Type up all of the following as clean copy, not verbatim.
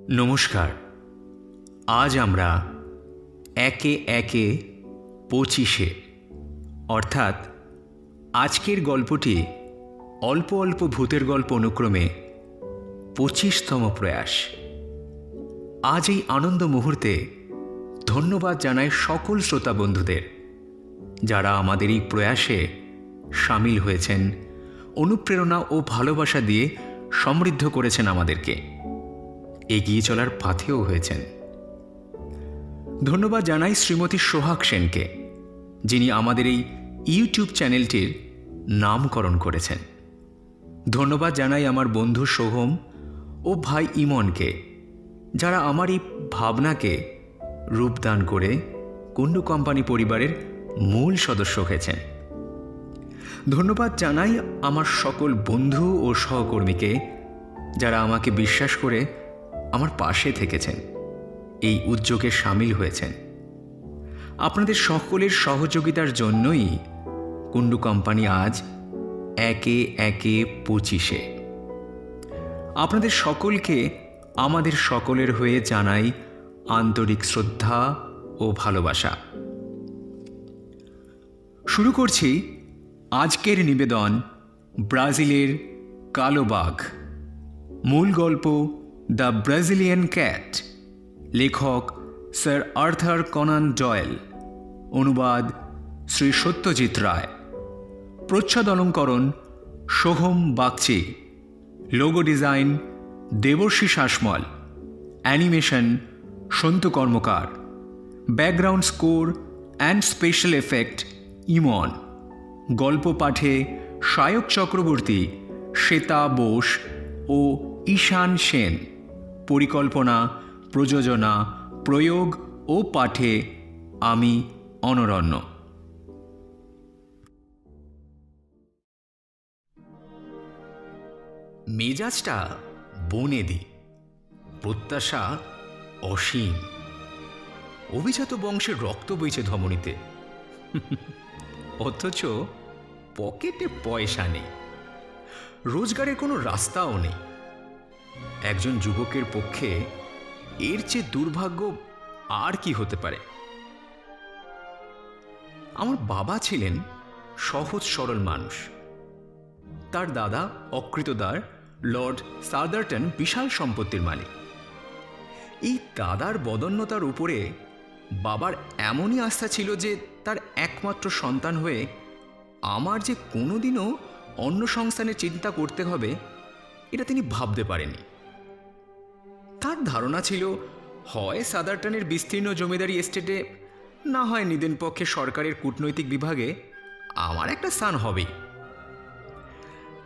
নমস্কার। আজ আমরা একে একে 25-এ অর্থাৎ আজকের গল্পটি অল্প অল্প ভূতের গল্প অনুক্রমে 25তম প্রয়াস। আজ এই আনন্দ মুহূর্তে ধন্যবাদ জানাই সকল শ্রোতা বন্ধুদের যারা আমাদের এই প্রয়াসে সামিল হয়েছেন, অনুপ্রেরণা ও ভালোবাসা দিয়ে সমৃদ্ধ করেছেন, আমাদেরকে এগিয়ে চলার পাথেও হয়েছেন। ধন্যবাদ জানাই শ্রীমতী সোহাগ সেনকে, যিনি আমাদের এই ইউটিউব চ্যানেলটির নামকরণ করেছেন। ধন্যবাদ জানাই আমার বন্ধু সোহম ও ভাই ইমনকে, যারা আমার এই ভাবনাকে রূপদান করে কুণ্ডু কোম্পানি পরিবারের মূল সদস্য হয়েছেন। ধন্যবাদ জানাই আমার সকল বন্ধু ও সহকর্মীকে, যারা আমাকে বিশ্বাস করে আমার পাশে থেকেছেন, এই উদ্যোগে সামিল হয়েছেন। আপনাদের সকলের সহযোগিতার জন্যই কুণ্ডু কোম্পানি আজ একে একে 25-এ। আপনাদের সকলকে আমাদের সকলের হয়ে জানাই আন্তরিক শ্রদ্ধা ও ভালোবাসা। শুরু করছি আজকের নিবেদন, ব্রাজিলের কালো বাঘ। মূল গল্প দ্য ব্রাজিলিয়ান ক্যাট, লেখক স্যার আর্থার কনান ডয়েল, অনুবাদ শ্রী সত্যজিৎ রায়, প্রচ্ছদ অলঙ্করণ Soham Bagchi, logo design Debarshi Sasmal, animation Santu Karmakar, background score and special effect Emon, গল্প পাঠে সায়ক চক্রবর্তী, শ্বেতা বোস ও ঈশান সেন, পরিকল্পনা, প্রযোজনা, প্রয়োগ ও পাঠে আমি অনরণ্য। মেজাজটা বনেদি, প্রত্যাশা অসীম। অভিজাত বংশের রক্ত বইছে ধমনীতে, অথচ পকেটে পয়সা নেই, রোজগারের কোনো রাস্তাও নেই। একজন যুবকের পক্ষে এর চেয়ে দুর্ভাগ্য আর কি হতে পারে? আমার বাবা ছিলেন সহজ সরল মানুষ। তার দাদা অকৃতদার লর্ড সাদারটন বিশাল সম্পত্তির মালিক। এই দাদার বদন্যতার উপরে বাবার এমনই আস্থা ছিল যে তার একমাত্র সন্তান হয়ে আমার যে কোনোদিনও অন্য সংস্থানের চিন্তা করতে হবে, এটা তিনি ভাবতে পারেননি। তার ধারণা ছিল, হয় সাদারটনের বিস্তীর্ণ জমিদারি এস্টেটে, না হয় নিদেন পক্ষে সরকারের কূটনৈতিক বিভাগে আমার একটা স্থান হবেই।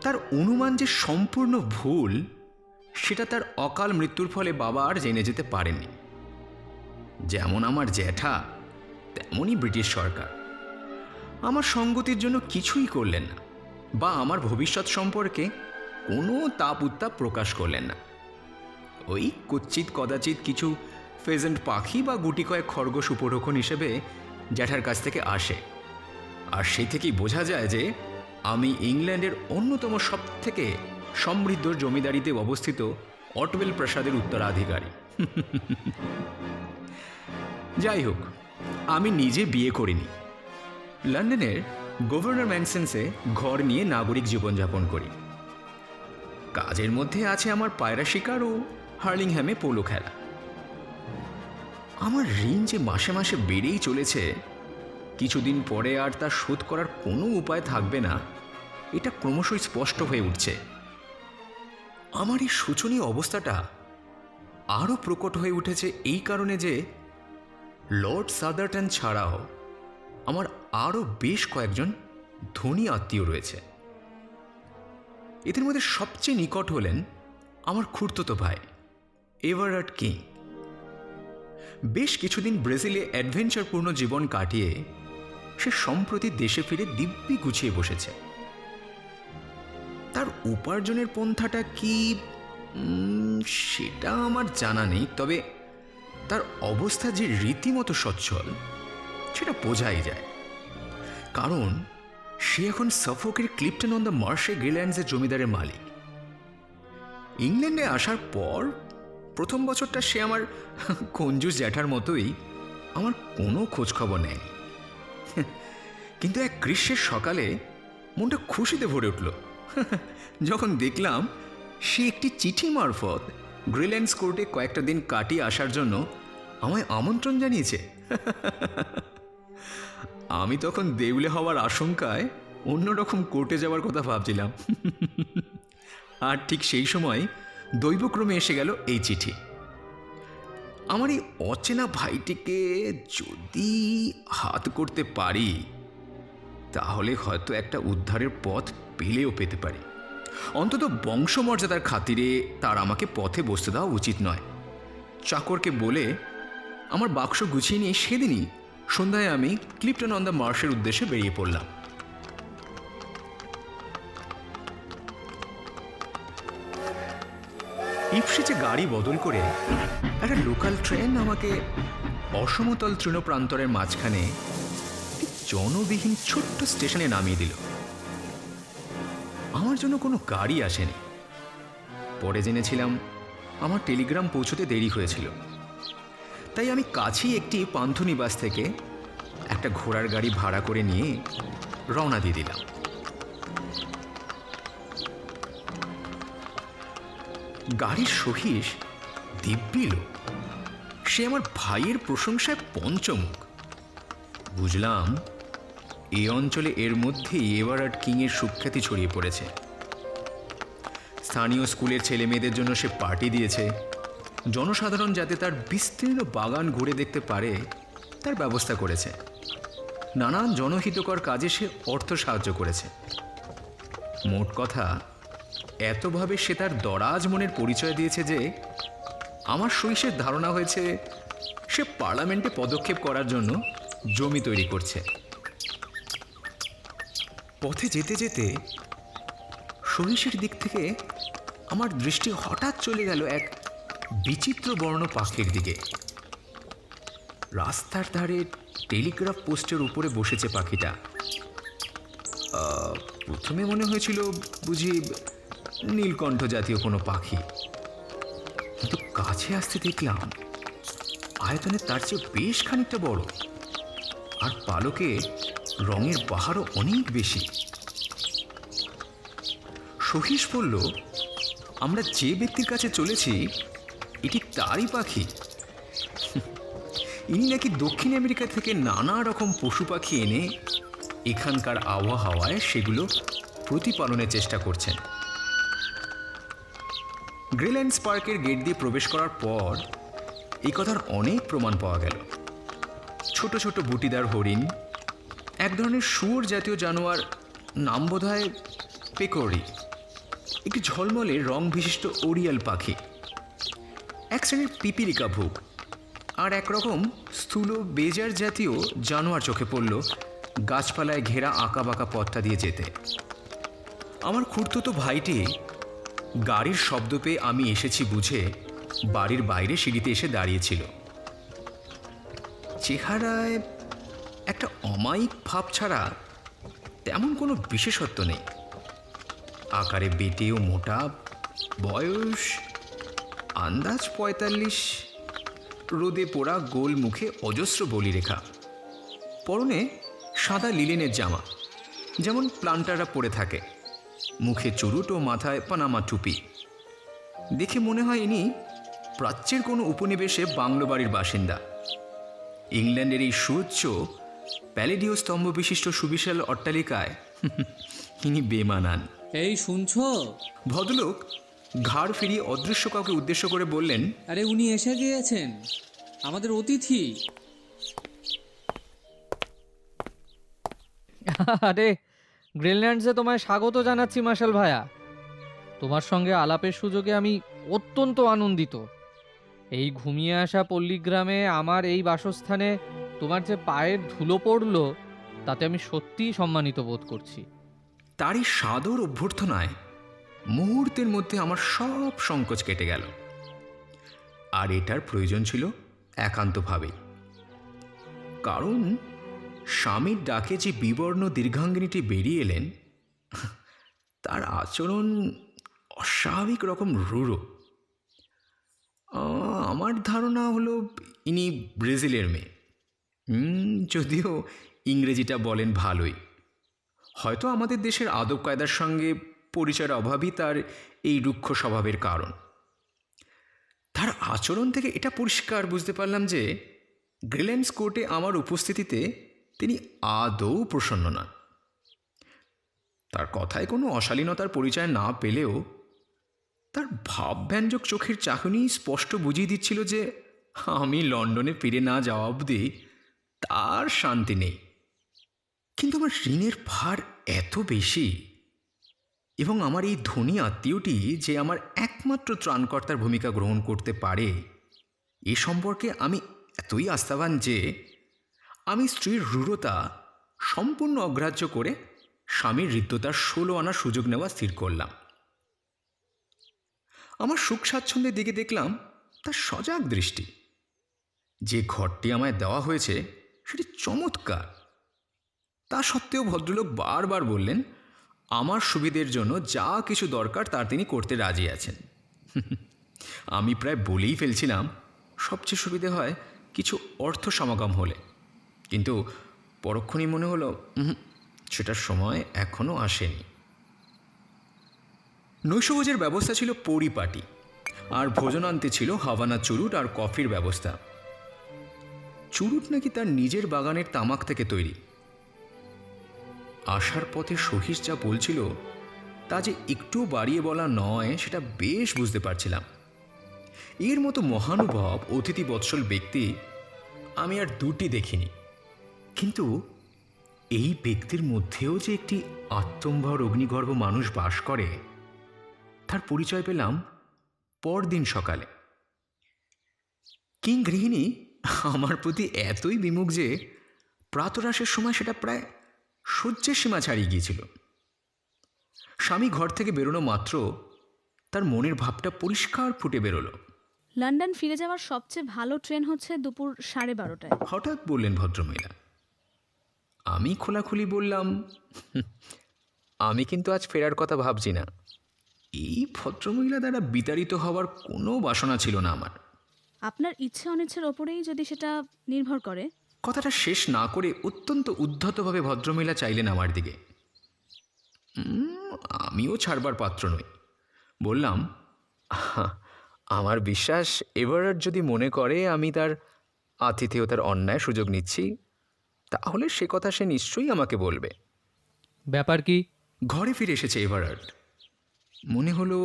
তার অনুমান যে সম্পূর্ণ ভুল, সেটা তার অকাল মৃত্যুর ফলে বাবা আর জেনে যেতে পারেননি। যেমন আমার জ্যাঠা, তেমনই ব্রিটিশ সরকার আমার সঙ্গতির জন্য কিছুই করলেন না, বা আমার ভবিষ্যৎ সম্পর্কে কোনো তাপ উত্তাপ প্রকাশ করলেন না। ওই কুচ্ছিত কদাচিৎ কিছু ফেজেন্ট পাখি বা গুটি কয়েক খরগোশ উপঢৌকন হিসেবে জ্যাঠার কাছ থেকে আসে, আর সেই থেকেই বোঝা যায় যে আমি ইংল্যান্ডের অন্যতম সব থেকে সমৃদ্ধ জমিদারিতে অবস্থিত অটওয়েল প্রাসাদের উত্তরাধিকারী। যাই হোক, আমি নিজে বিয়ে করিনি। লন্ডনের গভর্নর ম্যানসেন্সে ঘর নিয়ে নাগরিক জীবনযাপন করি। কাজের মধ্যে আছে আমার পায়রা শিকার ও হার্লিংহ্যামে পোলো খেলা। আমার ঋণ যে মাসে মাসে বেড়েই চলেছে, কিছুদিন পরে আর তা শোধ করার কোনো উপায় থাকবে না, এটা ক্রমশই স্পষ্ট হয়ে উঠছে। আমার এই শোচনীয় অবস্থাটা আরও প্রকট হয়ে উঠেছে এই কারণে যে লর্ড সাদারটন ছাড়াও আমার আরও বেশ কয়েকজন ধনী আত্মীয় রয়েছে। এদের মধ্যে সবচেয়ে নিকট হলেন আমার খুড়তুতো ভাই এভারার্ড কিং। বেশ কিছুদিন ব্রাজিলে অ্যাডভেঞ্চারপূর্ণ জীবন কাটিয়ে সে সম্প্রতি দেশে ফিরে দিব্যি গুছিয়ে বসেছে। তার উপার্জনের পন্থাটা কি সেটা আমার জানা নেই, তবে তার অবস্থা যে রীতিমতো সচ্ছল সেটা বোঝাই যায়, কারণ সে এখন সাফোকের ক্লিপটন অন দ্য মার্শে গ্রিল্যান্ডসের জমিদারের মালিক। ইংল্যান্ডে আসার পর প্রথম বছরটা সে আমার কঞ্জুস জ্যাঠার মতোই আমার কোনো খোঁজখবর নেয়নি। কিন্তু এক গ্রীষ্মের সকালে মনটা খুশিতে ভরে উঠল যখন দেখলাম সে একটি চিঠি মারফত গ্রিল্যান্ডস কোর্টে কয়েকটা দিন কাটিয়ে আসার জন্য আমায় আমন্ত্রণ জানিয়েছে। আমি তখন দেউলে হওয়ার আশঙ্কায় অন্যরকম কোর্টে যাওয়ার কথা ভাবছিলাম। আর ঠিক সেই সময় দৈবক্রমে এসে গেল এই চিঠি। আমার এই অচেনা ভাইটিকে যদি হাত করতে পারি তাহলে হয়তো একটা উদ্ধারের পথ পেলেও পেতে পারি। অন্তত বংশমর্যাদার খাতিরে তার আমাকে পথে বসতে দেওয়া উচিত নয়। চাকরকে বলে আমার বাক্স গুছিয়ে নিয়ে সেদিনই সন্ধ্যায় আমি ক্লিপটন অন দ্য মার্শের উদ্দেশ্যে বেরিয়ে পড়লাম। ইপসিচে গাড়ি বদল করে একটা লোকাল ট্রেন আমাকে অসমতল তৃণপ্রান্তরের মাঝখানে জনবিহীন ছোট্ট স্টেশনে নামিয়ে দিল। আমার জন্য কোনো গাড়ি আসেনি। পরে জেনেছিলাম আমার টেলিগ্রাম পৌঁছতে দেরি হয়েছিল, তাই আমি কাছেই একটি পান্থনিবাস থেকে একটা ঘোড়ার গাড়ি ভাড়া করে নিয়ে রওনা দিয়ে দিলাম। গাড়ির সহিস দিব্যি লোক, সে আমার ভাইয়ের প্রশংসায় পঞ্চমুখ। বুঝলাম এই অঞ্চলে এর মধ্যেই এভারার্ড কিংয়ের সুখ্যাতি ছড়িয়ে পড়েছে। স্থানীয় স্কুলের ছেলে মেয়েদের জন্য সে পার্টি দিয়েছে। জনসাধারণ যাতে তার বিস্তীর্ণ বাগান ঘুরে দেখতে পারে তার ব্যবস্থা করেছে। নানান জনহিতকর কাজে সে অর্থ সাহায্য করেছে। মোট কথা, এতভাবে সে তার দরাজ মনের পরিচয় দিয়েছে যে আমার শৈশবের ধারণা হয়েছে সে পার্লামেন্টে পদক্ষেপ করার জন্য জমি তৈরি করছে। পথে যেতে যেতে সহিসের দিক থেকে আমার দৃষ্টি হঠাৎ চলে গেল এক বিচিত্র বর্ণ পাখির দিকে। রাস্তার ধারে টেলিগ্রাফ পোস্টের উপরে বসেছে পাখিটা। প্রথমে মনে হয়েছিল বুঝি নীলকণ্ঠ জাতীয় কোনো পাখি, কিন্তু কাছে আসতে দেখলাম আয়তনে তার চেয়ে বেশ খানিকটা বড়, আর পালকে রঙের বাহারও অনেক বেশি। সহিস বলল, আমরা যে ব্যক্তির কাছে চলেছি এটি তারই পাখি। ইনি নাকি দক্ষিণ আমেরিকা থেকে নানা রকম পশু পাখি এনে এখানকার আবহাওয়ায় সেগুলো প্রতিপালনের চেষ্টা করছেন। গ্রিল্যান্ডস পার্কের গেট দিয়ে প্রবেশ করার পর এই কথার অনেক প্রমাণ পাওয়া গেল। ছোট ছোট বুটিদার হরিণ, এক ধরনের শুয়োর জাতীয় জানোয়ার, নাম বোধহয় পেকোরি, একটি ঝলমলে রং বিশিষ্ট ওরিয়াল পাখি, এক শ্রেণীর পিপিলিকা ভুক, আর একরকম স্থূল বেজার জাতীয় জানোয়ার চোখে পড়ল গাছপালায় ঘেরা আঁকা বাঁকা পথটা দিয়ে যেতে। আমার খুড়তুতো ভাইটি গাড়ির শব্দ পেয়ে আমি এসেছি বুঝে বাড়ির বাইরে সিঁড়িতে এসে দাঁড়িয়েছিল। চেহারায় একটা অমায়িক ভাব ছাড়া তেমন কোনো বিশেষত্ব নেই। আকারে বেটে ও মোটা, বয়স আন্দাজ 45, রোদে পোড়া গোল মুখে অজস্র বলিরেখা, পরনে সাদা লিলেনের জামা যেমন প্লান্টাররা পরে থাকে, মুখে চুরুট ও মাথায় পানামা টুপি। দেখে মনে হয় ইনি প্রাচ্যের কোনো উপনিবেশে বাংলো বাড়ির বাসিন্দা। ইংল্যান্ডের এই সুউচ্চ প্যালেডিও স্তম্ভ বিশিষ্ট সুবিশাল অট্টালিকায় ইনি বেমানান। এই শুনছো? ভদ্রলোক ঘাড় ফিরিয়ে অদৃশ্য কাউকে উদ্দেশ্য করে বললেন, আরে উনি এসে গিয়েছেন, আমাদের অতিথি। আরে গ্রিনল্যান্ডসে তোমায় স্বাগত জানাচ্ছি মার্শাল ভায়া। তোমার সঙ্গে আলাপের সুযোগে আমি অত্যন্ত আনন্দিত। এই ঘুমিয়ে আসা পল্লীগ্রামে আমার এই বাসস্থানে তোমার যে পায়ের ধুলো পড়ল তাতে আমি সত্যিই সম্মানিত বোধ করছি। তারই সাদর অভ্যর্থনায় মুহূর্তের মধ্যে আমার সব সংকোচ কেটে গেল। আর এটার প্রয়োজন ছিল একান্তভাবে, কারণ স্বামীর ডাকে যে বিবর্ণ দীর্ঘাঙ্গিনীটি বেরিয়ে এলেন তার আচরণ অস্বাভাবিক রকম রূঢ়। আমার ধারণা হলো ইনি ব্রাজিলের মেয়ে। যদিও ইংরেজিটা বলেন ভালোই। হয়তো আমাদের দেশের আদব কায়দার সঙ্গে পরিচয়ের অভাবই তার এই রুক্ষ স্বভাবের কারণ। তার আচরণ থেকে এটা পরিষ্কার বুঝতে পারলাম যে গ্রিনল্যান্ডস কোর্টে আমার উপস্থিতিতে তিনি আদৌ প্রসন্ন নন। তার কথায় কোনো অশালীনতার পরিচয় না পেলেও তার ভাবব্যঞ্জক চোখের চাহনি স্পষ্ট বুঝিয়ে দিচ্ছিল যে আমি লন্ডনে ফিরে না যাওয়া অবধি তার শান্তি নেই। কিন্তু আমার ঋণের ভার এত বেশি, এবং আমার এই ধনী আত্মীয়টি যে আমার একমাত্র ত্রাণকর্তার ভূমিকা গ্রহণ করতে পারে এ সম্পর্কে আমি এতই আস্থাবান যে আমি স্ত্রীর রূঢ়তা সম্পূর্ণ অগ্রাহ্য করে স্বামীর হৃদ্যতার 16 আনার সুযোগ নেওয়া স্থির করলাম। আমার সুখ স্বাচ্ছন্দ্যের দিকে দেখলাম তার সজাগ দৃষ্টি। যে ঘরটি আমায় দেওয়া হয়েছে সেটি চমৎকার। তা সত্ত্বেও ভদ্রলোক বারবার বললেন আমার সুবিধের জন্য যা কিছু দরকার তার তিনি করতে রাজি আছেন। আমি প্রায় বলেই ফেলছিলাম সবচেয়ে সুবিধে হয় কিছু অর্থ সমাগম হলে, কিন্তু পরক্ষণেই মনে হলো সেটার সময় এখনও আসেনি। নৈশভোজের ব্যবস্থা ছিল পরিপাটি, আর ভোজনান্তে ছিল হাভানা চুরুট আর কফির ব্যবস্থা। চুরুট নাকি তার নিজের বাগানের তামাক থেকে তৈরি। আসার পথে সহিস যা বলছিল তা যে একটু বাড়িয়ে বলা নয় সেটা বেশ বুঝতে পারছিলাম। এর মতো মহানুভব অতিথি বৎসল ব্যক্তি আমি আর দুটি দেখিনি, কিন্তু এই ব্যক্তির মধ্যেও যে একটি আত্মম্ভর অগ্নিগর্ভ মানুষ বাস করে তার পরিচয় পেলাম পরদিন সকালে। কিং গৃহিণী আমার প্রতি এতই বিমুখ যে প্রাতরাশের সময় সেটা প্রায় সহ্যের সীমা ছাড়িয়ে গিয়েছিল। স্বামী ঘর থেকে বেরোনো মাত্র তার মনের ভাবটা পরিষ্কার ফুটে বেরোলো। লন্ডন ফিরে যাওয়ার সবচেয়ে ভালো ট্রেন হচ্ছে দুপুর 12:30টায়। হঠাৎ বললেন ভদ্রমহিলা। আমি খোলাখুলি বললাম, আমি কিন্তু আজ ফেরার কথা ভাবছি না। এই ভদ্রমহিলা দ্বারা বিতাড়িত হওয়ার কোনো বাসনা ছিল না আমার। আপনার ইচ্ছে অনিচ্ছের ওপরেই যদি সেটা নির্ভর করে। কথাটা শেষ না করে অত্যন্ত উদ্ধতভাবে ভদ্রমহিলা চাইলেন আমার দিকে। আমিও ছাড়বার পাত্র নই। বললাম, আমার বিশ্বাস এভারার্ড যদি মনে করে আমি তার আতিথেয়তার অন্যায় সুযোগ নিচ্ছি, তাহলে সে কথা সে নিশ্চয়ই আমাকে বলবে। ব্যাপার কি? ঘরে ফিরে এসেছে এভারার্ড। মনে হলো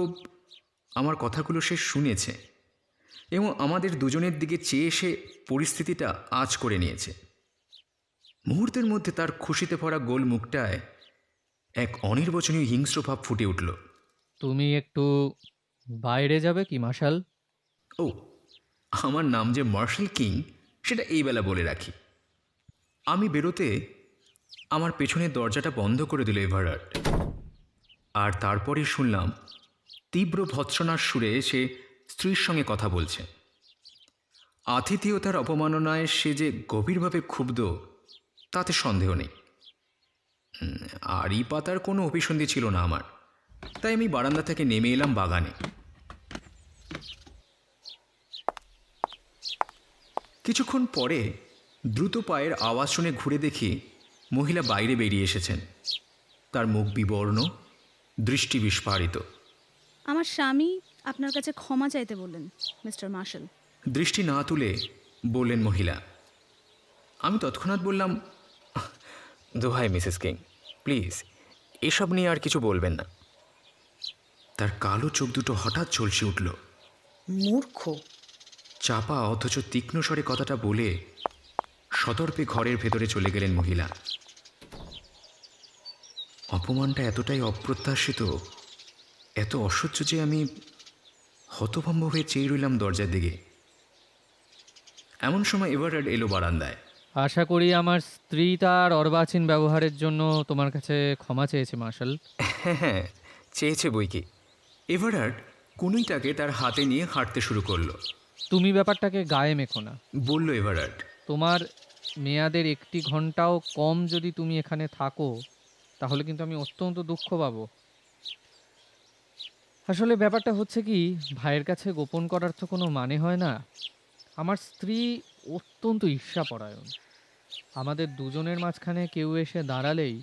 আমার কথাগুলো সে শুনেছে এবং আমাদের দুজনের দিকে চেয়ে এসে পরিস্থিতিটা আঁচ করে নিয়েছে। মুহূর্তের মধ্যে তার খুশিতে ভরা গোল মুখটায় এক অনির্বচনীয় হিংস্র ভাব ফুটে উঠল। তুমি একটু বাইরে যাবে কি মার্শাল? ও, আমার নাম যে মার্শাল কিং সেটা এই বেলা বলে রাখি। আমি বেরোতে আমার পেছনের দরজাটা বন্ধ করে দিল এভারার্ড, আর তারপরেই শুনলাম তীব্র ভৎসনার সুরে সে স্ত্রীর সঙ্গে কথা বলছে। আতিথেয়তার অপমাননায় সে যে গভীরভাবে ক্ষুব্ধ তাতে সন্দেহ নেই। আড়ি পাতার কোনো অভিসন্ধি ছিল না আমার, তাই আমি বারান্দা থেকে নেমে এলাম বাগানে। কিছুক্ষণ পরে দ্রুত পায়ের আওয়াজ শুনে ঘুরে দেখি মহিলা বাইরে বেরিয়ে এসেছেন। তার মুখ বিবর্ণ, দৃষ্টি বিস্ফারিত। আমার স্বামী আপনার কাছে ক্ষমা চাইতে বললেন মিস্টার মার্শাল। দৃষ্টি না তুলে বললেন মহিলা। আমি তৎক্ষণাৎ বললাম, দোহাই মিসেস কিং, প্লিজ এসব নিয়ে আর কিছু বলবেন না। তার কালো চোখ দুটো হঠাৎ ঝলসে উঠল। মূর্খ! চাপা অথচ তীক্ষ্ণ স্বরে কথাটা বলে সদর্পে ঘরের ভেতরে চলে গেলেন মহিলা। অপমানটা এতটাই অপ্রত্যাশিত, এত অসহ্য যে আমি হতভম্ব হয়ে চেয়ে রইলাম দরজার দিকে। এমন সময় এভারার্ড এলো বারান্দায়। আশা করি আমার স্ত্রী তার অর্বাচীন ব্যবহারের জন্য তোমার কাছে ক্ষমা চেয়েছে মার্শাল। হ্যাঁ, চেয়েছে বই কি। এভারার্ড কুনুইটাকে তার হাতে নিয়ে হাঁটতে শুরু করলো। তুমি ব্যাপারটাকে গায়ে মেখো না, বলল এভারার্ড। তোমার মেয়াদের 1 ঘন্টাও কম যদি তুমি এখানে থাকো তাহলে কিন্তু আমি অত্যন্ত দুঃখ পাবো। আসলে ব্যাপারটা হচ্ছে কি, ভাইয়ের কাছে গোপন করার তো কোনো মানে হয় না। আমার স্ত্রী অত্যন্ত ঈর্ষাপরায়ণ। আমাদের দুজনের মাঝখানে কেউ এসে দাঁড়ালেই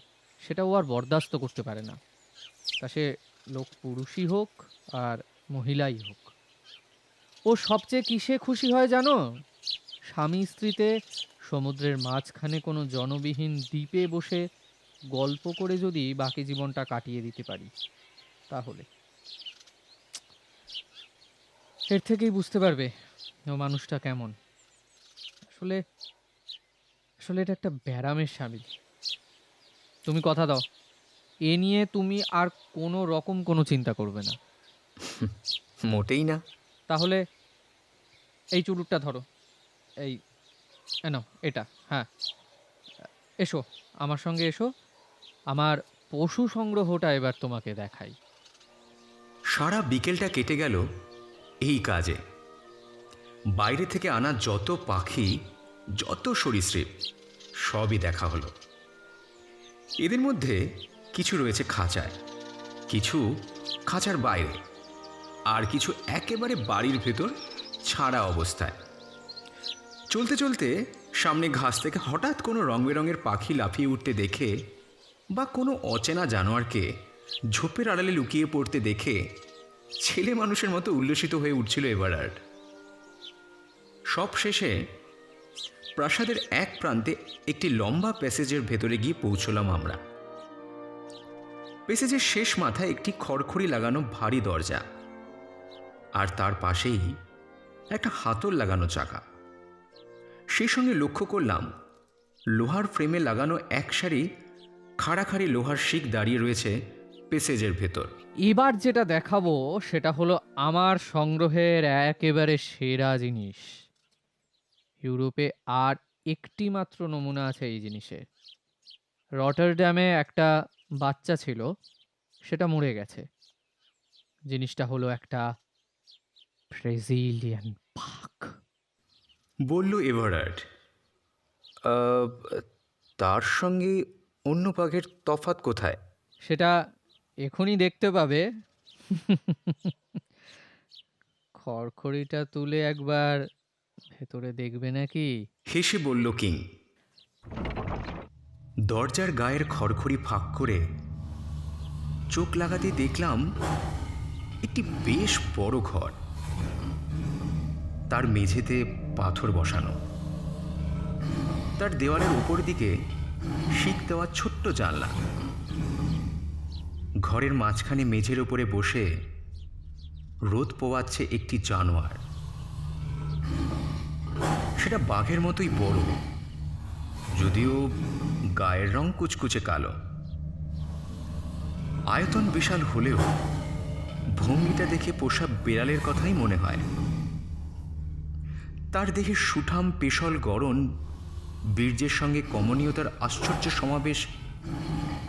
সেটা ও আর বরদাস্ত করতে পারে না। তা সে লোক পুরুষই হোক আর মহিলাই হোক। ও সবচেয়ে কিসে খুশি হয় জানো? স্বামী স্ত্রীতে সমুদ্রের মাঝখানে কোনো জনবিহীন দ্বীপে বসে গল্প করে যদি বাকি জীবনটা কাটিয়ে দিতে পারি তাহলে। এর থেকেই বুঝতে পারবে ও মানুষটা কেমন। আসলে আসলে এটা একটা ব্যারামের স্বামী। তুমি কথা দাও, এ নিয়ে তুমি আর কোনো রকম কোনো চিন্তা করবে না। মোটেই না। তাহলে এই চুরুটটা ধরো, এই নাও এটা। হ্যাঁ, এসো আমার সঙ্গে এসো, আমার পশু সংগ্রহটা এবার তোমাকে দেখাই। সারা বিকেলটা কেটে গেল এই কাজে। বাইরে থেকে আনা যত পাখি, যত সরীসৃপ সবই দেখা হলো। এদের মধ্যে কিছু রয়েছে খাঁচায়, কিছু খাঁচার বাইরে, আর কিছু একেবারে বাড়ির ভেতর ছাড়া অবস্থায়। চলতে চলতে সামনে ঘাস থেকে হঠাৎ কোনো রং বেরঙের পাখি লাফিয়ে উঠতে দেখে, বা কোনো অচেনা জানোয়ারকে ঝোপের আড়ালে লুকিয়ে পড়তে দেখে ছেলে মানুষের মতো উল্লসিত হয়ে উঠছিল এভারার্ড। সব শেষে প্রাসাদের এক প্রান্তে একটি লম্বা প্যাসেজের ভেতরে গিয়ে পৌঁছলাম আমরা। প্যাসেজের শেষ মাথায় একটি খড়খড়ি লাগানো ভারী দরজা, আর তার পাশেই একটা হাতল লাগানো চাকা। সেই সঙ্গে লক্ষ্য করলাম লোহার ফ্রেমে লাগানো এক সারি খাড়াখাড়ি লোহার শিক দাঁড়িয়ে রয়েছে প্যাসেজের ভেতর। এবার যেটা দেখাবো সেটা হলো আমার সংগ্রহের একেবারে সেরা জিনিস। ইউরোপে আর একটি মাত্র নমুনা আছে এই জিনিসের। রটারড্যামে একটা বাচ্চা ছিল, সেটা মরে গেছে। জিনিসটা হলো একটা ব্রাজিলিয়ান বাঘ। বলল এভারার্ড। তার সঙ্গে অন্য বাঘের তফাৎ কোথায়? সেটা এখনই দেখতে পাবে। খড়খড়িটা তুলে একবার ভেতরে দেখবে নাকি? হেসে বলল কিং। দরজার গায়ের খড়খড়ি ফাঁক করে চোখ লাগাতে দেখলাম একটি বেশ বড় ঘর। তার মেঝেতে পাথর বসানো, তার দেওয়ালের উপর দিকে শিক দেওয়া ছোট্ট জানলা। ঘরের মাঝখানে মেঝের উপরে বসে রোদ পোয়াচ্ছে একটি জানোয়ার। সেটা বাঘের মতোই বড়, যদিও গায়ের রং কুচকুচে কালো। আয়তন বিশাল হলেও ভঙ্গিটা দেখে পোষা বেড়ালের কথাই মনে হয়। তার দেহে সুঠাম পেশল গড়ন, বীর্যের সঙ্গে কমনীয়তার আশ্চর্য সমাবেশ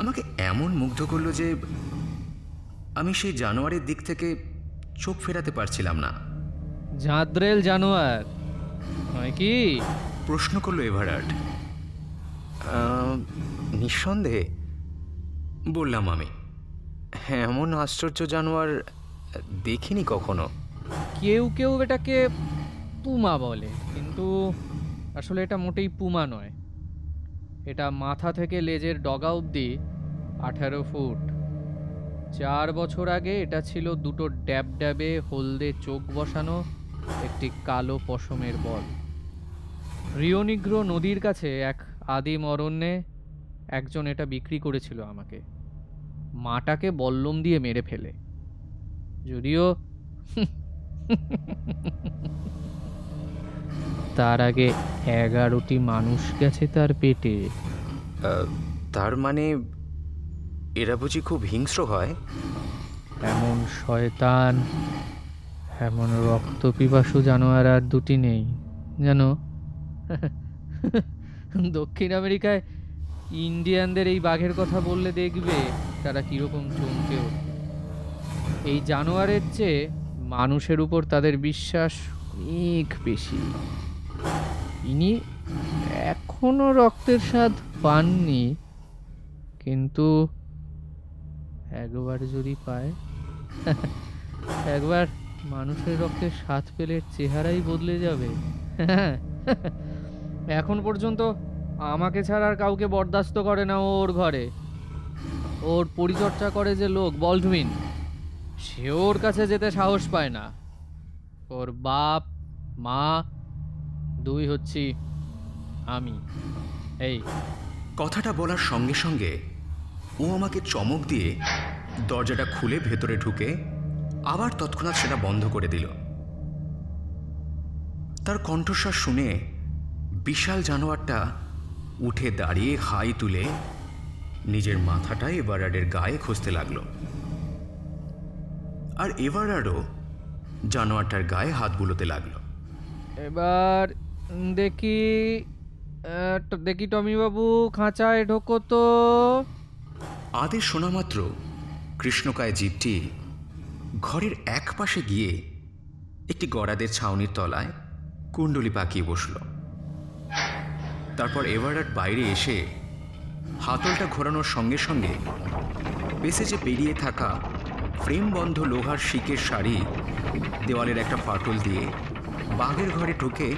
আমাকে এমন মুগ্ধ করল যে আমি সেই জানোয়ারের দিক থেকে চোখ ফেরাতে পারছিলাম না। জাদ্রেল জানোয়ার নয় কি? প্রশ্ন করল এভারার্ড। নিঃসন্দেহে, বললাম আমি। এমন আশ্চর্য জানোয়ার দেখিনি কখনো। কেউ কেউ এটাকে পুমা বলে, কিন্তু আসলে এটা মোটেই পুমা নয়। এটা মাথা থেকে লেজের ডগা অবধি 18 ফুট। 4 বছর আগে এটা ছিল দুটো ড্যাব ড্যাবে হলদে চোখ বসানো একটি কালো পশমের বল। রিও নিগ্রো নদীর কাছে এক আদিম অরণ্যে একজন এটা বিক্রি করেছিল আমাকে, মাটাকে বল্লম দিয়ে মেরে ফেলে। যদিও তার আগে 11টি মানুষ গেছে তার পেটে। তার মানে এরা বুঝি খুব হিংস্র হয়? এমন শয়তান, এমন রক্তপিপাসু জানোয়ার আর দুটি নেই জানো। দক্ষিণ আমেরিকায় ইন্ডিয়ানদের এই বাঘের কথা বললে দেখবে তারা কিরকম চমকে ওঠে। এই জানোয়ারের চেয়ে মানুষের উপর তাদের বিশ্বাস অনেক বেশি। ইনি এখনো রক্তের স্বাদ পাননি, কিন্তু একবার যদি পায় একবার মানুষের রক্তের স্বাদ পেলে চেহারাই বদলে যাবে। এখন পর্যন্ত আমাকে ছাড়া আর কাউকে বরদাস্ত করে না ওর ঘরে। ওর পরিচর্যা করে যে লোক বল্ডউইন, সে ওর কাছে যেতে সাহস পায় না। ওর বাপ মা দুই হচ্ছি আমি। এই কথাটা বলার সঙ্গে সঙ্গে ও আমাকে চমক দিয়ে দরজাটা খুলে ভেতরে ঢুকে আবার তৎক্ষণাৎ সেটা বন্ধ করে দিল। তার কণ্ঠস্বর শুনে বিশাল জানোয়ারটা উঠে দাঁড়িয়ে হাই তুলে নিজের মাথাটা এভারার্ডের গায়ে খুঁজতে লাগলো, আর এভারার্ডও জানোয়ারটার গায়ে হাত বুলোতে লাগলো। এবার দেখি দেখি টমিবাবু, খাঁচায় ঢোকো তো। আদেশ শোনা মাত্র কৃষ্ণকায় জীবটি ঘরের এক পাশে গিয়ে একটি গড়াদের ছাউনির তলায় কুণ্ডলি পাকিয়ে বসল। তারপর এভারার্ড বাইরে এসে হাতলটা ঘোরানোর সঙ্গে সঙ্গে পেসেজে পেরিয়ে থাকা ফ্রেম বন্ধ লোহার শিকের শাড়ি দেওয়ালের একটা ফাটল দিয়ে বাঘের ঘরে ঢুকে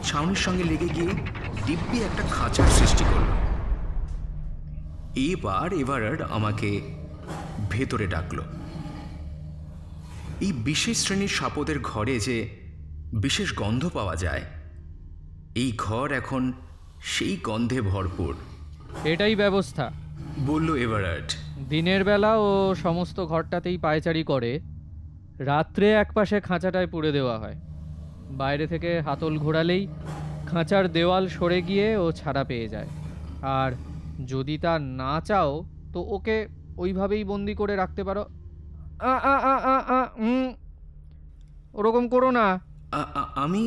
ছাউনির সঙ্গে লেগে গিয়ে দিব্যি একটা খাঁচার সৃষ্টি করল। এবার এভারার্ড আমাকে ভেতরে ডাকল। এই বিশেষ শ্রেণীর সাপদের ঘরে যে বিশেষ গন্ধ পাওয়া যায়, এই ঘর এখন সেই গন্ধে ভরপুর। এটাই ব্যবস্থা, বলল এভারার্ড। দিনের বেলা ও সমস্ত ঘরটাতেই পায়চারি করে, রাত্রে একপাশে খাঁচাটায় পুড়ে দেওয়া হয়। বাইরে থেকে হাতল ঘোরালেই খাঁচার দেওয়াল সরে গিয়ে ও ছাড়া পেয়ে যায়। আর যদি তা না চাও তো ওকে ওইভাবেই বন্দি করে রাখতে পারো। ওরকম করো না। আমি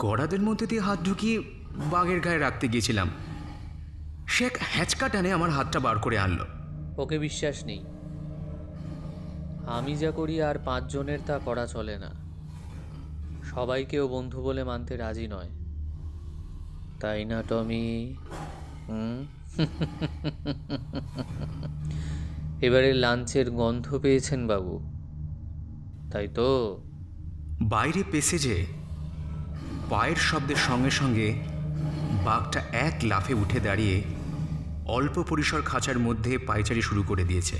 গড়াদের মধ্যে দিয়ে হাত ঢুকিয়ে বাঘের গায়ে রাখতে গিয়েছিলাম। সে এক হ্যাঁচকা টানে আমার হাতটা বার করে আনলো। ওকে বিশ্বাস নেই। আমি যা করি আর 5 জনের তা করা চলে না। সবাইকেও বন্ধু বলে মানতে রাজি নয়, তাই না টমি? এবারে লাঞ্চের গন্ধ পেয়েছেন বাবু, তাই তো? বাইরে পেসেজে পায়ের শব্দের সঙ্গে সঙ্গে বাঘটা এক লাফে উঠে দাঁড়িয়ে অল্প পরিসর খাঁচার মধ্যে পায়চারি শুরু করে দিয়েছে।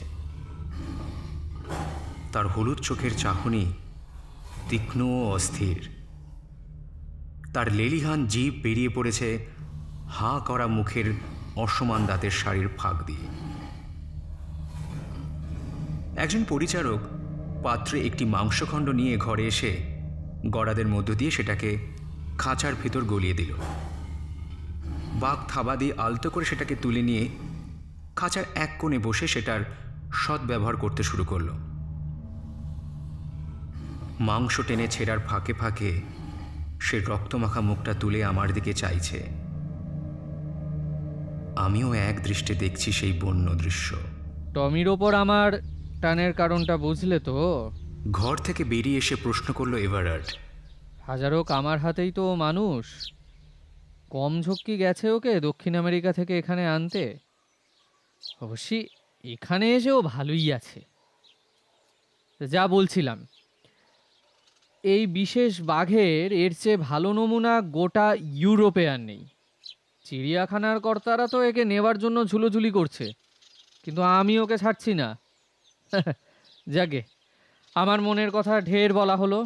তার হলুদ চোখের চাহনি তীক্ষ্ণ ও অস্থির। তার লেলিহান জিভ বেরিয়ে পড়েছে হাঁ করা মুখের অসমান দাঁতের শাড়ির ফাঁক দিয়ে। একজন পরিচারক পাত্রে একটি মাংসখণ্ড নিয়ে ঘরে এসে গড়াদের মধ্য দিয়ে সেটাকে খাঁচার ভেতর গলিয়ে দিল। বাঘ থাবা দিয়ে আলতো করে সেটাকে তুলে নিয়ে খাঁচার এক কোণে বসে সেটার সদ্ব্যবহার করতে শুরু করল। মাংস টেনে ছেঁড়ার ফাঁকে ফাঁকে সে রক্তমাখা মুখটা তুলে আমার দিকে চাইছে। আমিও এক দৃষ্টে দেখছি সেই বন্য দৃশ্য। টমির ওপর আমার টানের কারণটা বুঝলে তো? ঘর থেকে বেরিয়ে এসে প্রশ্ন করলো এভারার্ড। হাজারোক আমার হাতেই তো মানুষ। কম ঝক্কি গেছে ওকে দক্ষিণ আমেরিকা থেকে এখানে আনতে। অবশ্যই এখানে এসেও ভালোই আছে। যা বলছিলাম, এই বিশেষ বাঘের এর চেয়ে ভালো নমুনা গোটা ইউরোপে আর নেই। চিড়িয়াখানার কর্তারা তো একে নেবার জন্য ঝুলোঝুলি করছে, কিন্তু আমি ওকে ছাড়ছি না। যাকে আমার মনের কথা ঢের বলা হলো,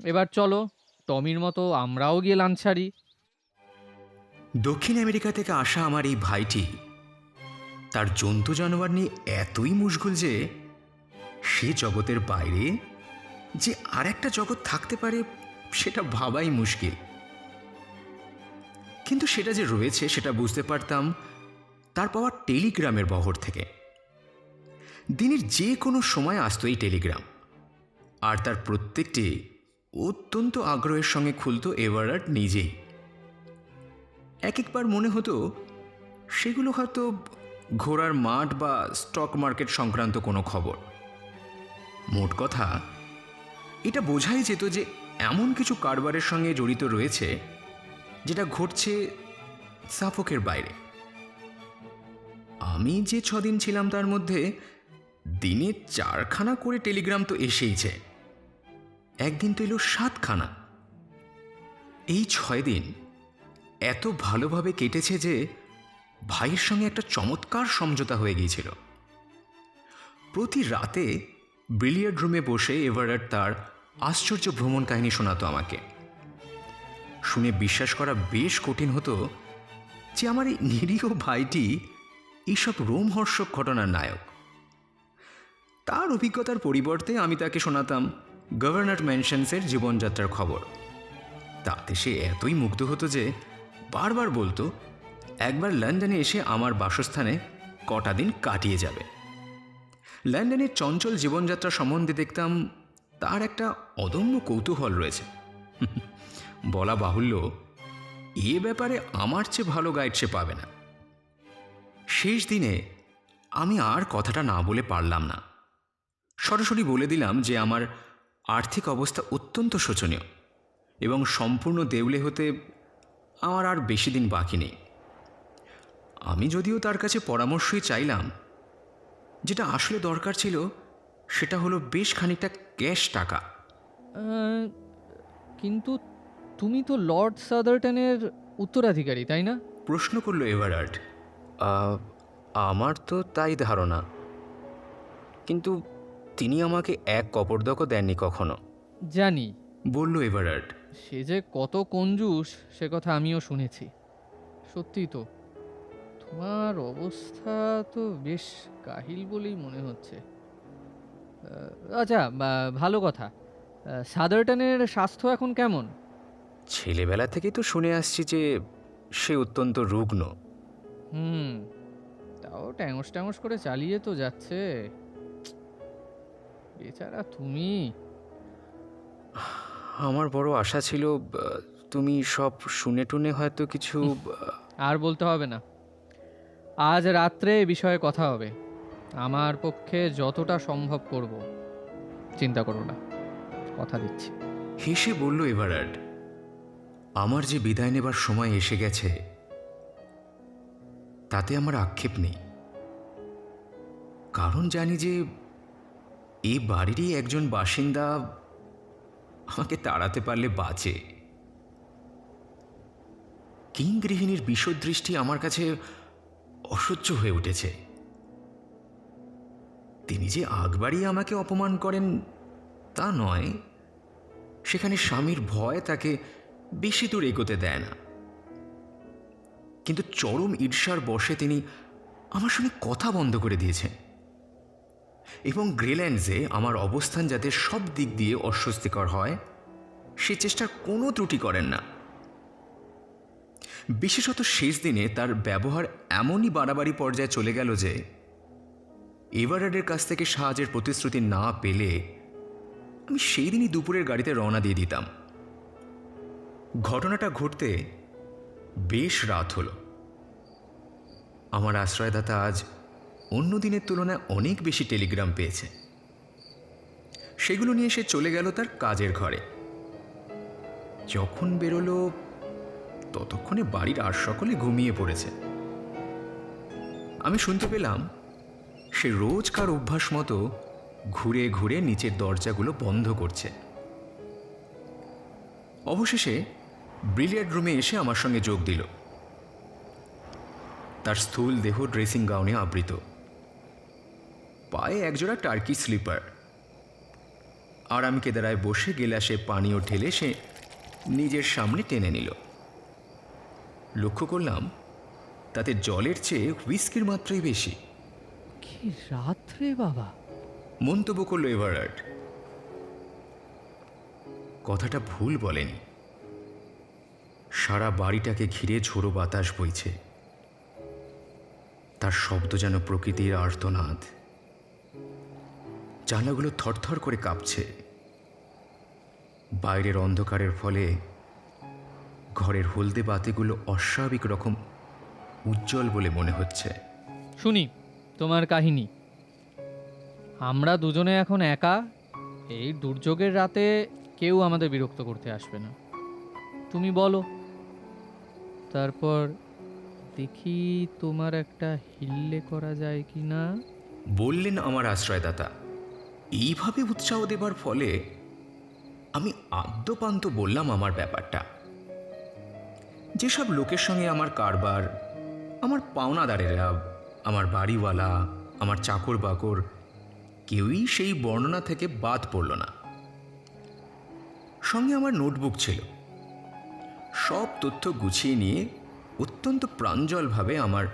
এবার চলো টমির মতো আমরাও গিয়ে লাঞ্চ সারি। দক্ষিণ আমেরিকা থেকে আসা আমার এই ভাইটি তার জন্তু জানোয়ার নিয়ে এতই মুশগুল যে সে জগতের বাইরে যে আর একটা জগৎ থাকতে পারে সেটা ভাবাই মুশকিল। কিন্তু সেটা যে রয়েছে সেটা বুঝতে পারতাম তার পাওয়া টেলিগ্রামের বহর থেকে। দিনের যে কোনো সময় আসতো এই টেলিগ্রাম, আর তার প্রত্যেকটি অত্যন্ত আগ্রহের সঙ্গে খুলত এভারার্ড নিজেই। এক একবার মনে হতো সেগুলো হয়তো ঘোড়ার মাঠ বা স্টক মার্কেট সংক্রান্ত কোনো খবর। মোট কথা, এটা বোঝাই যেত যে এমন কিছু কারবারের সঙ্গে জড়িত রয়েছে যেটা ঘটছে সাফোকের বাইরে। আমি যে 6 দিন ছিলাম তার মধ্যে দিনে 4খানা করে টেলিগ্রাম তো এসেইছে। একদিন তো এলো 7খানা। এই 6 দিন এত ভালোভাবে কেটেছে যে ভাইয়ের সঙ্গে একটা চমৎকার সমঝোতা হয়ে গিয়েছিল। প্রতি রাতে বিলিয়ার্ড রুমে বসে এভারেট তার আশ্চর্য ভ্রমণ কাহিনী শোনাতো আমাকে। শুনে বিশ্বাস করা বেশ কঠিন হতো যে আমার এই নিরীহ ভাইটি এইসব রোমহর্ষক ঘটনার নায়ক। তার অভিজ্ঞতার পরিবর্তে আমি তাকে শোনাতাম গভর্নর ম্যানশনসের জীবনযাত্রার খবর। তাতে সে এতই মুগ্ধ হতো যে বারবার বলতো একবার লন্ডনে এসে আমার বাসস্থানে কটা দিন কাটিয়ে যাবে। লন্ডনের চঞ্চল জীবনযাত্রা সম্বন্ধে দেখতাম তার একটা অদম্য কৌতূহল রয়েছে। বলা বাহুল্য, এ ব্যাপারে আমার চেয়ে ভালো গাইড সে পাবে না। শেষ দিনে আমি আর কথাটা না বলে পারলাম না। সরাসরি বলে দিলাম যে আমার আর্থিক অবস্থা অত্যন্ত শোচনীয় এবং সম্পূর্ণ দেউলে হতে আমার আর বেশি দিন বাকি নেই। আমি যদিও তার কাছে পরামর্শই চাইলাম, যেটা আসলে দরকার ছিল সেটা হলো বেশ খানিকটা ক্যাশ টাকা। কিন্তু তুমি তো লর্ড সাদারটনের উত্তরাধিকারী, তাই না? প্রশ্ন করল এভারার্ড। আমার তো তাই ধারণা, কিন্তু তিনি আমাকে এক কপর্দকও দেননি কখনো। জানি, বলল এভারার্ড। সে যে কত কঞ্জুস সে কথা আমিও শুনেছি। সত্যি তো, তোমার অবস্থা তো বেশ কাহিল বলেই মনে হচ্ছে। আচ্ছা, ভালো কথা, সাদারটনের স্বাস্থ্য এখন কেমন? ছেলেবেলা থেকেই তো শুনে আসছি যে সে অত্যন্ত রুগ্ন। তাও ট্যাঙস ট্যাঙস করে চালিয়ে তো যাচ্ছে। বেচারা তুমি। আমার বড় আশা ছিল তুমি সব শুনে টুনে হয়তো কিছু। আর বলতে হবে না, আজ রাত্রে এ বিষয়ে কথা হবে। আমার পক্ষে যতটা সম্ভব করব, চিন্তা করো না, কথা দিচ্ছি। হেসে বলল এভারার্ড, আমার যে বিদায় নেবার সময় এসে গেছে তাতে আমার আক্ষেপ নেই, কারণ জানি যে এই বাড়িরই একজন বাসিন্দা আমাকে তাড়াতে পারলে বাঁচে। কিং গৃহিণীর বিষদৃষ্টি আমার কাছে অসহ্য হয়ে উঠেছে। তিনি যে আগবারই আমাকে অপমান করেন তা নয়, সেখানে স্বামীর ভয় তাকে বেশি দূর এগোতে দেয় না, কিন্তু চরম ঈর্ষার বশে তিনি আমার সঙ্গে কথা বন্ধ করে দিয়েছেন এবং গ্রেল্যান্ডসে আমার অবস্থান যাতে সব দিক দিয়ে অস্বস্তিকর হয় সে চেষ্টার কোনো ত্রুটি করেন না। বিশেষত শেষ দিনে তার ব্যবহার এমনই বাড়াবাড়ি পর্যায়ে চলে গেল যে এভারার্ডের কাছ থেকে সাহায্যের প্রতিশ্রুতি না পেলে আমি সেই দিনই দুপুরের গাড়িতে রওনা দিয়ে দিতাম। ঘটনাটা ঘটতে বেশ রাত হলো। আমার আশ্রয়দাতা আজ অন্য দিনের তুলনায় অনেক বেশি টেলিগ্রাম পেয়েছে। সেগুলো নিয়ে সে চলে গেল তার কাজের ঘরে। যখন বেরোলো ততক্ষণে বাড়ির আর সকলে ঘুমিয়ে পড়েছে। আমি শুনতে পেলাম সে রোজকার অভ্যাস মতো ঘুরে ঘুরে নিচের দরজাগুলো বন্ধ করছে। অবশেষে বিলিয়ার্ড রুমে এসে আমার সঙ্গে যোগ দিল। তার স্থূল দেহ ড্রেসিং গাউনে আবৃত, পায়ে একজোড়া টার্কি স্লিপার। আরাম কেদারায় বসে গেলাসে পানীয় ঢেলে সে নিজের সামনে টেনে নিল। লক্ষ্য করলাম তাতে জলের চেয়ে হুইস্কির মাত্রাই বেশি। কি রাত্রে বাবা, মন্তব্য করল এভারার্ড। কথাটা ভুল বলেনি। সারা বাড়িটাকে ঘিরে ঝোড়ো বাতাস বইছে, তার শব্দ যেন প্রকৃতির আর্তনাদ। জানলাগুলো থরথর করে কাঁপছে। বাইরের অন্ধকারের ফলে ঘরের হলদে বাতিগুলো অস্বাভাবিক রকম উজ্জ্বল বলে মনে হচ্ছে। শুনি তোমার কাহিনী। আমরা দুজনে এখন একা। এই দুর্যোগের রাতে কেউ আমাদের বিরক্ত করতে আসবে না। তুমি বলো, তারপর দেখি তোমার একটা হিল্লে করা যায় কি না। বললেন আমার আশ্রয়দাতা। এইভাবে উৎসাহ দেবার ফলে আমি আদ্যপান্ত বললাম আমার ব্যাপারটা। যেসব লোকের সঙ্গে আমার কারবার, আমার পাওনাদারেরা, আমার বাড়িওয়ালা, আমার চাকর বাকর, কেউই সেই বর্ণনা থেকে বাদ পড়ল না। সঙ্গে আমার নোটবুক ছিল। সব তথ্য গুছিয়ে নিয়ে অত্যন্ত প্রাঞ্জলভাবে আমার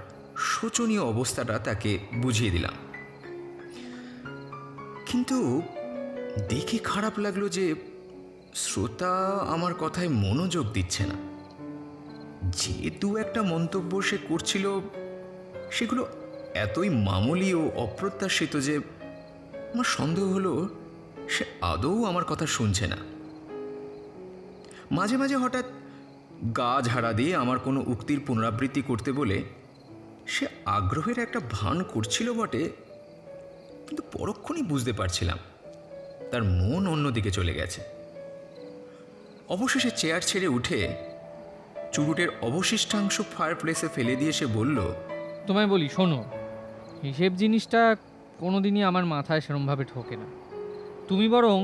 শোচনীয় অবস্থাটা তাকে বুঝিয়ে দিলাম। কিন্তু দেখে খারাপ লাগলো যে শ্রোতা আমার কথায় মনোযোগ দিচ্ছে না। যে দু একটা মন্তব্য সে করছিল সেগুলো এতই মামুলি ও অপ্রত্যাশিত যে আমার সন্দেহ হলো সে আদৌ আমার কথা শুনছে না। মাঝে মাঝে হঠাৎ গা ঝাড়া দিয়ে আমার কোনো উক্তির পুনরাবৃত্তি করতে বলে সে আগ্রহের একটা ভান করছিল বটে, কিন্তু পরক্ষণই বুঝতে পারছিলাম তার মন অন্যদিকে চলে গেছে। অবশেষে চেয়ার ছেড়ে উঠে চুরুটের অবশিষ্টাংশ ফায়ারপ্লেসে ফেলে দিয়ে সে বলল, তোমায় বলি শোনো, হিসেব জিনিসটা কোনোদিনই আমার মাথায় সেরমভাবে ঢোকে না। তুমি বরং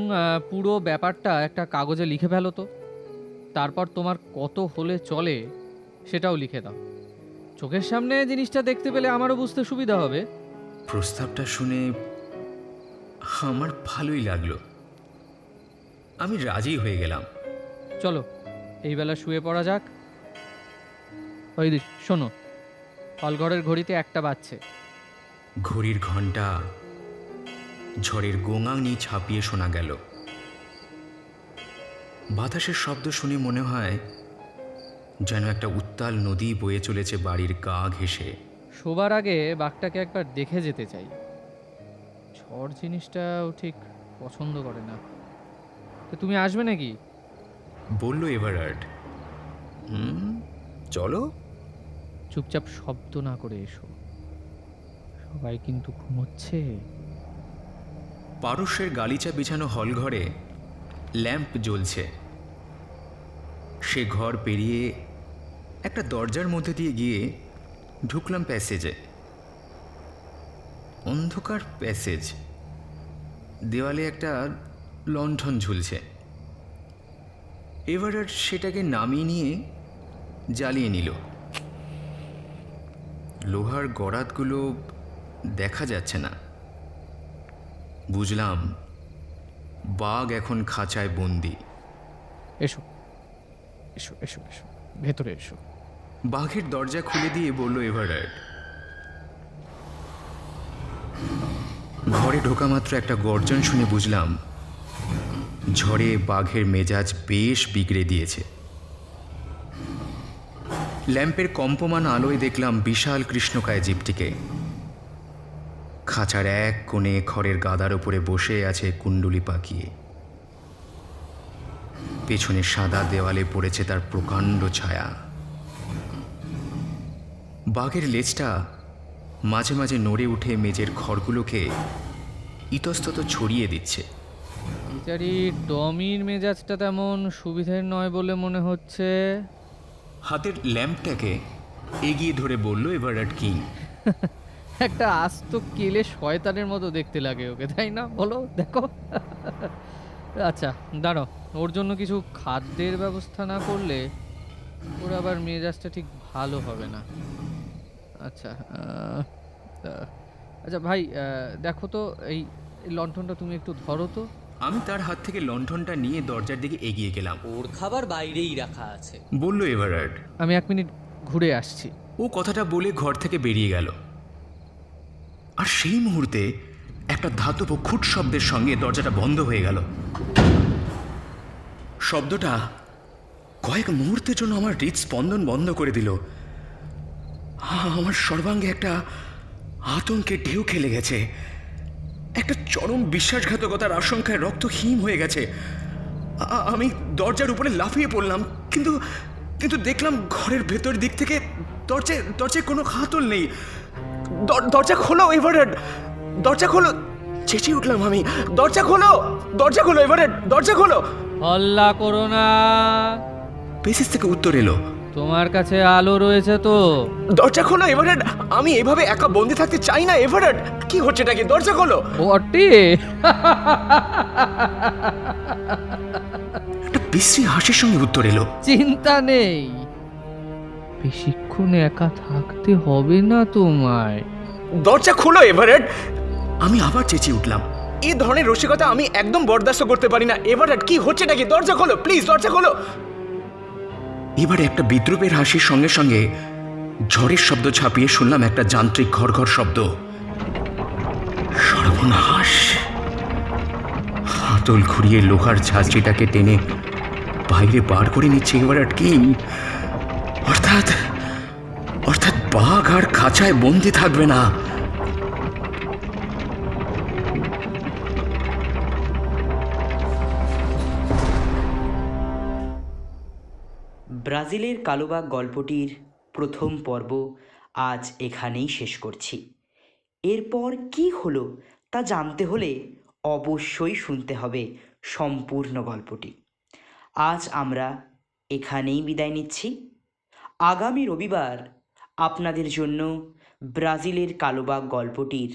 পুরো ব্যাপারটা একটা কাগজে লিখে ফেলো তো, তারপর তোমার কত হলে চলে সেটাও লিখে দাও। চোখের সামনে জিনিসটা দেখতে পেলে আমারও বুঝতে সুবিধা হবে। প্রস্তাবটা শুনে আমার ভালোই লাগলো। আমি রাজি হয়ে গেলাম। চলো এই বেলা শুয়ে পড়া যাক। ওই দিক শোনো, হলঘরের ঘড়িতে 1টা বাজছে। ঘড়ির ঘণ্টা ঝড়ের গোঙানি ছাপিয়ে শোনা গেল। বাতাসের শব্দ শুনে মনে হয় যেন একটা উত্তাল নদী বয়ে চলেছে বাড়ির গা ঘেঁষে। শোবার আগে বাঘটাকে একবার দেখে যেতে চাই। ঝড় জিনিসটাও ঠিক পছন্দ করে না। তো তুমি আসবে নাকি? বলল এভারার্ড। চলো। চুপচাপ শব্দ না করে এসো, সবাই কিন্তু ঘুমোচ্ছে। পারস্যের গালিচা বিছানো হলঘরে ল্যাম্প জ্বলছে। সে ঘর পেরিয়ে একটা দরজার মধ্যে দিয়ে গিয়ে ঢুকলাম প্যাসেজে। অন্ধকার প্যাসেজ, দেওয়ালে একটা লণ্ঠন ঝুলছে। এভারার্ড সেটাকে নামিয়ে নিয়ে জ্বালিয়ে নিল। লোহার গরাদগুলো দেখা যাচ্ছে না। বুঝলাম বাঘ এখন খাঁচায় বন্দি। এসো এসো এসো এসো, ভেতরে এসো। বাঘের দরজা খুলে দিয়ে বলল এভারার্ড। ঘরে ঢোকা মাত্র একটা গর্জন শুনে বুঝলাম ঝড়ে বাঘের মেজাজ বেশ বিগড়ে দিয়েছে। ল্যাম্পের কম্পমান আলোয় দেখলাম বিশাল কৃষ্ণকায় জীবটিকে। খাঁচার এক কোণে খড়ের গাদার উপরে বসে আছে কুণ্ডুলি পাকিয়ে। পেছনে সাদা দেওয়ালে পড়েছে তার প্রকাণ্ড ছায়া। বাঘের লেজটা মাঝে মাঝে নড়ে উঠে মেজের খড়গুলোকে ইতস্তত ছড়িয়ে দিচ্ছে। বিচারি টমির মেজাজটা তেমন সুবিধের নয় বলে মনে হচ্ছে। হাতের ল্যাম্পটাকে এগিয়ে ধরে বলল এভারার্ড কিং। একটা আস্ত কেলে শয়তানের মতো দেখতে লাগে ওকে, তাই না? বলো, দেখো। আচ্ছা দাঁড়াও, ওর জন্য কিছু খাদ্যের ব্যবস্থা না করলে ওর আবার মেজাজটা ঠিক ভালো হবে না। আচ্ছা আচ্ছা ভাই, দেখো তো এই লণ্ঠনটা তুমি একটু ধরো তো। আমি তার হাত থেকে লণ্ঠনটা নিয়ে দরজার দিকে এগিয়ে গেলাম। ওর খাবার বাইরেই রাখা আছে। বলল এভারার্ড। আমি 1 মিনিট ঘুরে আসছি। ও কথাটা বলে ঘর থেকে বেরিয়ে গেল। আর সেই মুহূর্তে একটা ধাতব খুট শব্দের সঙ্গে দরজাটা বন্ধ হয়ে গেল। শব্দটা কয়েক মুহূর্তের জন্য আমার হৃদস্পন্দন বন্ধ করে দিল। আমার সর্বাঙ্গে একটা আতঙ্কের ঢেউ খেলে গেছে। একটা চরম বিশ্বাসঘাতকতার আশঙ্কায় রক্ত হিম হয়ে গেছে। আমি দরজার উপরে লাফিয়ে পড়লাম, কিন্তু কিন্তু দেখলাম ঘরের ভেতর দিক থেকে দরজায় কোনো হাতল নেই। দরজা খোলো এভারেট, দরজা খোলো। চেঁচিয়ে উঠলাম আমি, দরজা খোলো, দরজা খোলো এভারেট, দরজা খোলো। হল্লা করো না। পেসিস থেকে উত্তর এলো, তোমার কাছে আলো রয়েছে তো? দরজা খোলো এভারেট, আমি এভাবে একা বন্দি থাকতে চাই না এভারেট। কি হচ্ছে নাকি? দরজা খোলো। বটে। বিশ্রী হাসির সঙ্গে উত্তর এলো, চিন্তা নেই, বেশিক্ষণ একা থাকতে হবে না তোমায়। দরজা খোলো এভারেট। আমি আবার চেঁচিয়ে উঠলাম, এই ধরনের রসিকতা আমি একদম বরদাস্ত করতে পারি না। এভারেট, কি হচ্ছে নাকি? দরজা খোলো প্লিজ, দরজা খোলো। এবারে একটা বিদ্রুপের হাসির সঙ্গে সঙ্গে ঝড়ের শব্দ ছাপিয়ে শুনলাম একটা যান্ত্রিক ঘর ঘর শব্দ। সর্বনাশ! হাতল ঘুরিয়ে লোহার ঝাঁঝরিটাকে টেনে বাইরে বার করে নিচ্ছে এভারেট কিং। অর্থাৎ অর্থাৎ বাঘ আর খাঁচায় বন্দি থাকবে না। ব্রাজিলের কালোবাঘ গল্পটির প্রথম পর্ব আজ এখানেই শেষ করছি। এরপর কি হলো তা জানতে হলে অবশ্যই শুনতে হবে সম্পূর্ণ গল্পটি। আজ আমরা এখানেই বিদায় নিচ্ছি। আগামী রবিবার আপনাদের জন্য ব্রাজিলের কালোবাঘ গল্পটির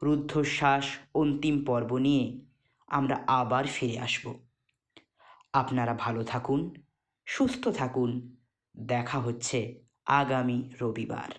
রুদ্ধশ্বাস অন্তিম পর্ব নিয়ে আমরা আবার ফিরে আসব। আপনারা ভালো থাকুন, সুস্থ থাকুন। দেখা হচ্ছে আগামী রবিবার।